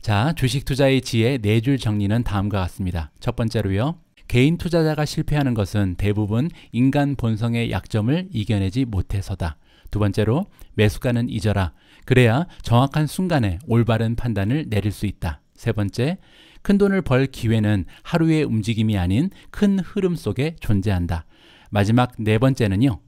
Speaker 1: 자, 주식 투자의 지혜 4줄 정리는 다음과 같습니다. 첫 번째로요, 개인 투자자가 실패하는 것은 대부분 인간 본성의 약점을 이겨내지 못해서다. 두 번째로, 매수가는 잊어라. 그래야 정확한 순간에 올바른 판단을 내릴 수 있다. 세 번째, 큰 돈을 벌 기회는 하루의 움직임이 아닌 큰 흐름 속에 존재한다. 마지막 네 번째는요,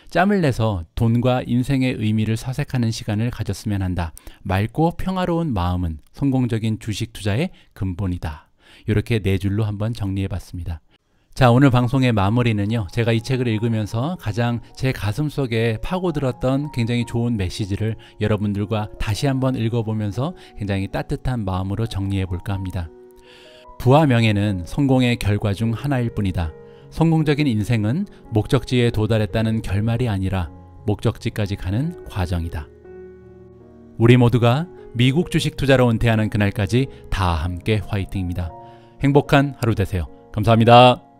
Speaker 1: 짬을 내서 돈과 인생의 의미를 사색하는 시간을 가졌으면 한다. 맑고 평화로운 마음은 성공적인 주식 투자의 근본이다. 이렇게 네 줄로 한번 정리해 봤습니다. 자, 오늘 방송의 마무리는요, 제가 이 책을 읽으면서 가장 제 가슴 속에 파고들었던 굉장히 좋은 메시지를 여러분들과 다시 한번 읽어보면서 굉장히 따뜻한 마음으로 정리해 볼까 합니다. 부와 명예는 성공의 결과 중 하나일 뿐이다. 성공적인 인생은 목적지에 도달했다는 결말이 아니라 목적지까지 가는 과정이다. 우리 모두가 미국 주식 투자로 은퇴하는 그날까지 다 함께 화이팅입니다. 행복한 하루 되세요. 감사합니다.